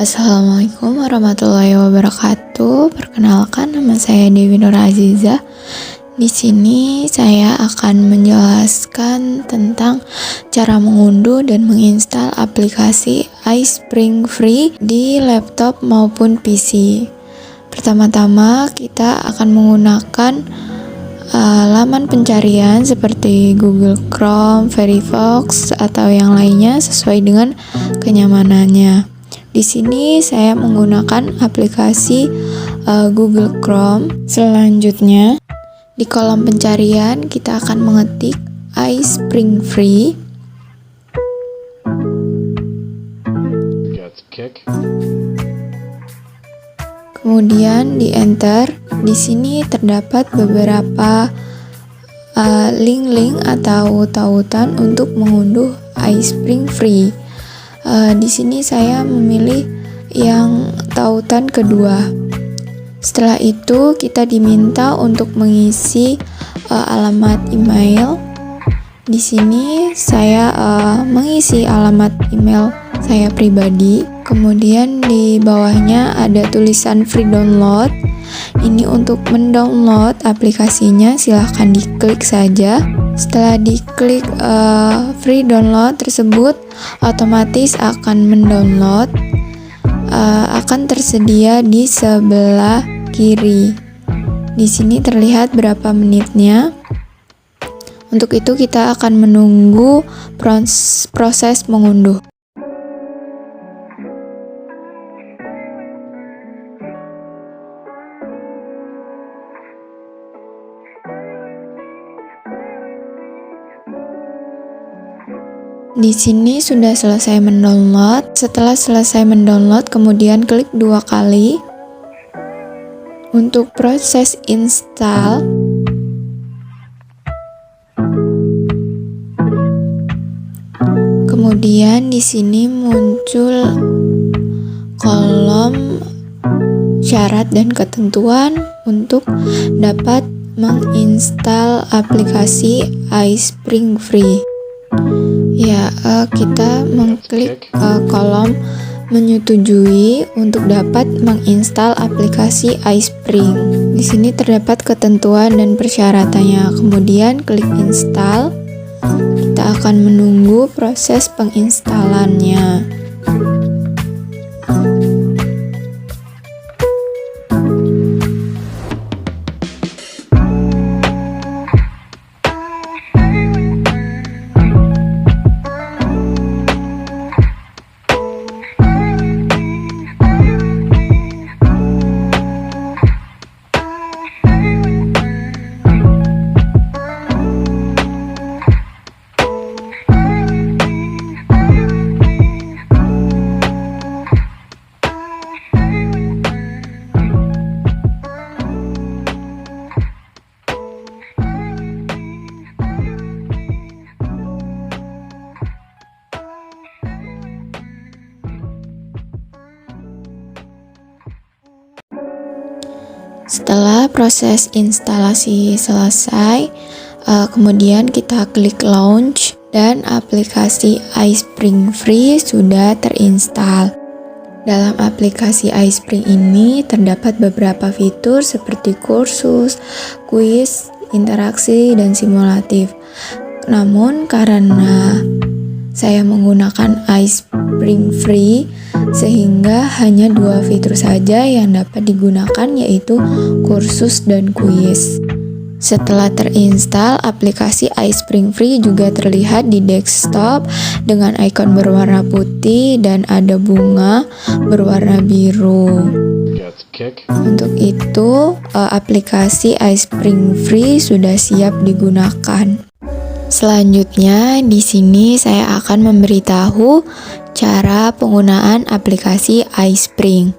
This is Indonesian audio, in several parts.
Assalamualaikum warahmatullahi wabarakatuh. Perkenalkan, nama saya Dewi Nur Azizah. Di sini saya akan menjelaskan tentang cara mengunduh dan menginstal aplikasi iSpring Free di laptop maupun PC. Pertama-tama kita akan menggunakan laman pencarian seperti Google Chrome, Firefox, atau yang lainnya sesuai dengan kenyamanannya. Di sini saya menggunakan aplikasi Google Chrome. Selanjutnya, di kolom pencarian kita akan mengetik iSpring Free. Kemudian di enter. Di sini terdapat beberapa link-link atau tautan untuk mengunduh iSpring Free. Di sini saya memilih yang tautan kedua. Setelah itu kita diminta untuk mengisi alamat email. Di sini saya mengisi alamat email saya pribadi. Kemudian di bawahnya ada tulisan free download. Ini untuk mendownload aplikasinya, silahkan diklik saja. Setelah diklik free download tersebut, otomatis akan mendownload, akan tersedia di sebelah kiri. Di sini terlihat berapa menitnya. Untuk itu kita akan menunggu proses mengunduh. Di sini sudah selesai mendownload. Setelah selesai mendownload, kemudian klik 2 kali untuk proses install. Kemudian di sini muncul kolom syarat dan ketentuan untuk dapat menginstal aplikasi iSpring Free. Ya, kita mengklik kolom menyetujui untuk dapat menginstal aplikasi iSpring. Di sini terdapat ketentuan dan persyaratannya. Kemudian klik install. Kita akan menunggu proses penginstalannya. Setelah proses instalasi selesai, kemudian kita klik launch dan aplikasi iSpring Free sudah terinstall. Dalam aplikasi iSpring ini terdapat beberapa fitur seperti kursus, kuis, interaksi, dan simulatif. Namun karena saya menggunakan iSpring Free, sehingga hanya 2 fitur saja yang dapat digunakan, yaitu kursus dan kuis. Setelah terinstall, aplikasi iSpring Free juga terlihat di desktop dengan ikon berwarna putih dan ada bunga berwarna biru. Untuk itu, aplikasi iSpring Free sudah siap digunakan. Selanjutnya, di sini saya akan memberitahu cara penggunaan aplikasi iSpring.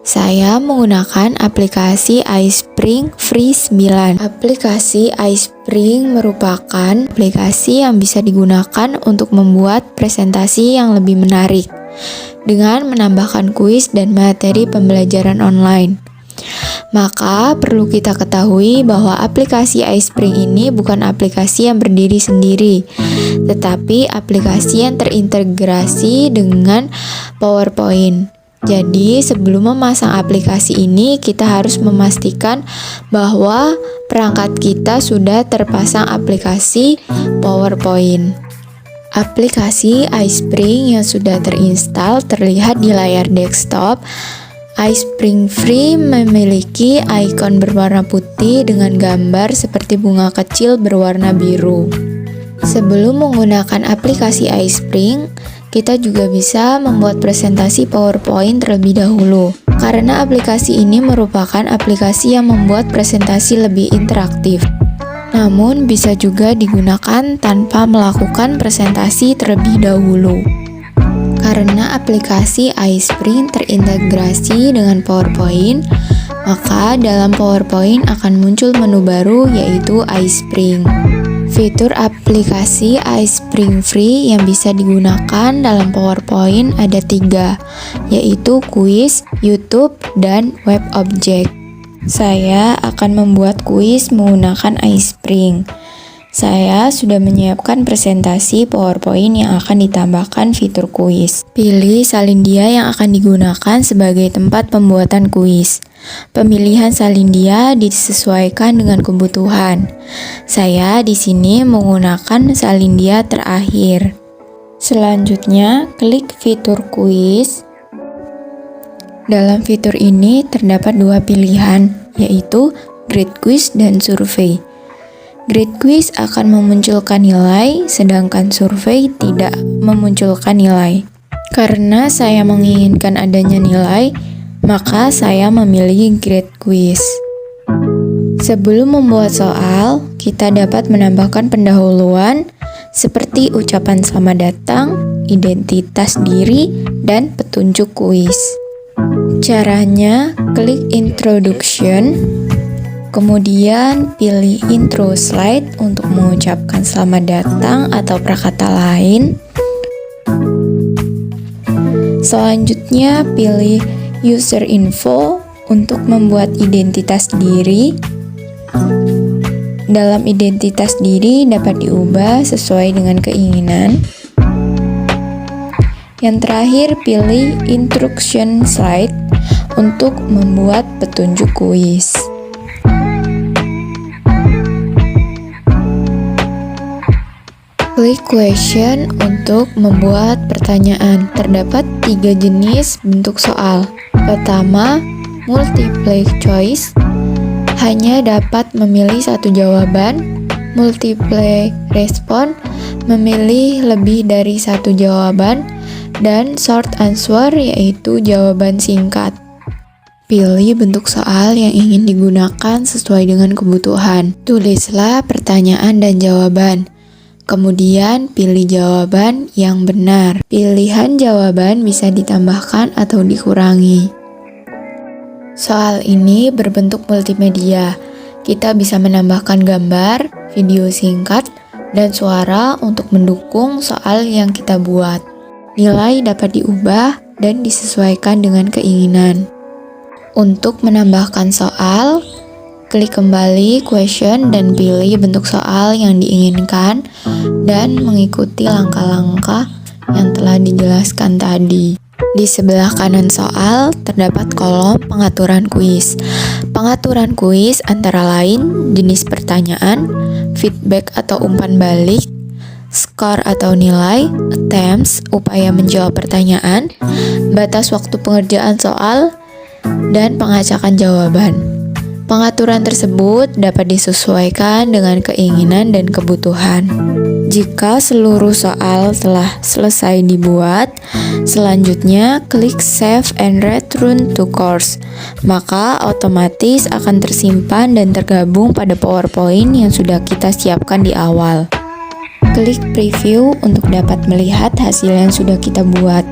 Saya menggunakan aplikasi iSpring Free 9. Aplikasi iSpring merupakan aplikasi yang bisa digunakan untuk membuat presentasi yang lebih menarik dengan menambahkan kuis dan materi pembelajaran online. Maka perlu kita ketahui bahwa aplikasi iSpring ini bukan aplikasi yang berdiri sendiri, tetapi aplikasi yang terintegrasi dengan PowerPoint. Jadi sebelum memasang aplikasi ini, kita harus memastikan bahwa perangkat kita sudah terpasang aplikasi PowerPoint. Aplikasi iSpring yang sudah terinstal terlihat di layar desktop. iSpring Free memiliki ikon berwarna putih dengan gambar seperti bunga kecil berwarna biru. Sebelum menggunakan aplikasi iSpring, kita juga bisa membuat presentasi PowerPoint terlebih dahulu. Karena aplikasi ini merupakan aplikasi yang membuat presentasi lebih interaktif. Namun bisa juga digunakan tanpa melakukan presentasi terlebih dahulu. Karena aplikasi iSpring terintegrasi dengan PowerPoint, maka dalam PowerPoint akan muncul menu baru yaitu iSpring. Fitur aplikasi iSpring Free yang bisa digunakan dalam PowerPoint ada 3, yaitu Quiz, YouTube, dan Web Object. Saya akan membuat kuis menggunakan iSpring. Saya sudah menyiapkan presentasi PowerPoint yang akan ditambahkan fitur kuis. Pilih salin dia yang akan digunakan sebagai tempat pembuatan kuis. Pemilihan salin dia disesuaikan dengan kebutuhan. Saya di sini menggunakan salin dia terakhir. Selanjutnya, klik fitur kuis. Dalam fitur ini terdapat 2 pilihan, yaitu Grade Quiz dan Survei. Grade Quiz akan memunculkan nilai, sedangkan survei tidak memunculkan nilai. Karena saya menginginkan adanya nilai, maka saya memilih Grade Quiz. Sebelum membuat soal, kita dapat menambahkan pendahuluan seperti ucapan selamat datang, identitas diri, dan petunjuk kuis. Caranya, klik Introduction, kemudian pilih intro slide untuk mengucapkan selamat datang atau prakata lain. Selanjutnya pilih user info untuk membuat identitas diri. Dalam identitas diri dapat diubah sesuai dengan keinginan. Yang terakhir pilih instruction slide untuk membuat petunjuk kuis. Klik question untuk membuat pertanyaan. Terdapat 3 jenis bentuk soal. Pertama, multiple choice, hanya dapat memilih satu jawaban. Multiple response, memilih lebih dari satu jawaban. Dan short answer, yaitu jawaban singkat. Pilih bentuk soal yang ingin digunakan sesuai dengan kebutuhan. Tulislah pertanyaan dan jawaban. Kemudian pilih jawaban yang benar. Pilihan jawaban bisa ditambahkan atau dikurangi. Soal ini berbentuk multimedia. Kita bisa menambahkan gambar, video singkat, dan suara untuk mendukung soal yang kita buat. Nilai dapat diubah dan disesuaikan dengan keinginan. Untuk menambahkan soal, klik kembali question dan pilih bentuk soal yang diinginkan dan mengikuti langkah-langkah yang telah dijelaskan tadi. Di sebelah kanan soal terdapat kolom pengaturan kuis. Pengaturan kuis antara lain jenis pertanyaan, feedback atau umpan balik, skor atau nilai, attempts, upaya menjawab pertanyaan, batas waktu pengerjaan soal, dan pengacakan jawaban. Pengaturan tersebut dapat disesuaikan dengan keinginan dan kebutuhan. Jika seluruh soal telah selesai dibuat, selanjutnya klik Save and Return to Course. Maka otomatis akan tersimpan dan tergabung pada PowerPoint yang sudah kita siapkan di awal. Klik Preview untuk dapat melihat hasil yang sudah kita buat.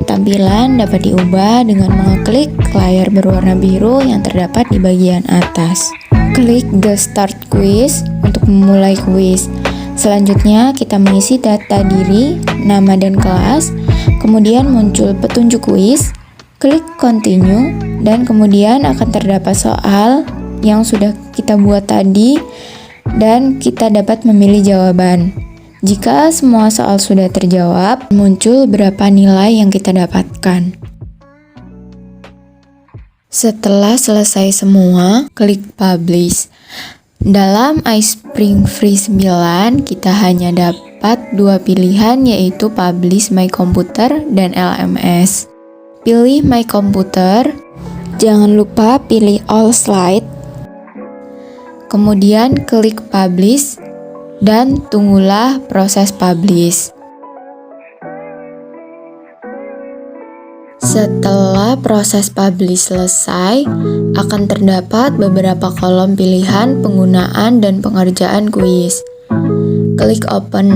Tampilan dapat diubah dengan mengeklik layar berwarna biru yang terdapat di bagian atas. Klik Get Start Quiz untuk memulai kuis. Selanjutnya kita mengisi data diri, nama dan kelas, kemudian muncul petunjuk kuis, klik Continue, dan kemudian akan terdapat soal yang sudah kita buat tadi dan kita dapat memilih jawaban. Jika semua soal sudah terjawab, muncul berapa nilai yang kita dapatkan. Setelah selesai semua, klik publish. Dalam iSpring Free 9, kita hanya dapat dua pilihan, yaitu publish my computer dan LMS. Pilih my computer, jangan lupa pilih all slide. Kemudian klik publish dan tunggulah proses publish. Setelah proses publish selesai, akan terdapat beberapa kolom pilihan penggunaan dan pengerjaan kuis. Klik open,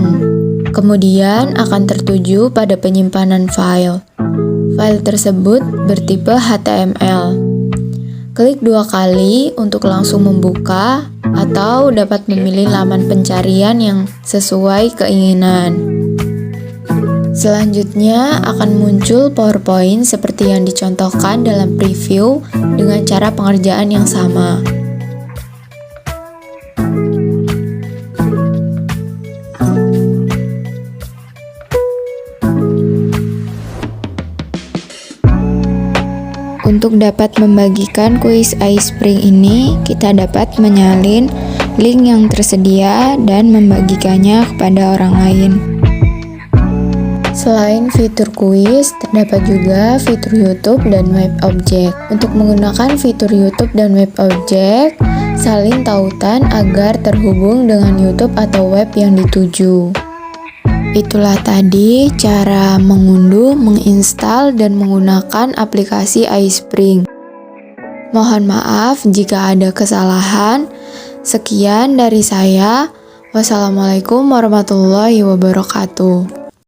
kemudian akan tertuju pada penyimpanan file. File tersebut bertipe HTML. Klik dua kali untuk langsung membuka atau dapat memilih laman pencarian yang sesuai keinginan. Selanjutnya akan muncul PowerPoint seperti yang dicontohkan dalam preview dengan cara pengerjaan yang sama. Untuk dapat membagikan kuis iSpring ini, kita dapat menyalin link yang tersedia dan membagikannya kepada orang lain. Selain fitur kuis, terdapat juga fitur YouTube dan web object. Untuk menggunakan fitur YouTube dan web object, salin tautan agar terhubung dengan YouTube atau web yang dituju. Itulah tadi cara mengunduh, menginstal, dan menggunakan aplikasi iSpring. Mohon maaf jika ada kesalahan. Sekian dari saya. Wassalamualaikum warahmatullahi wabarakatuh.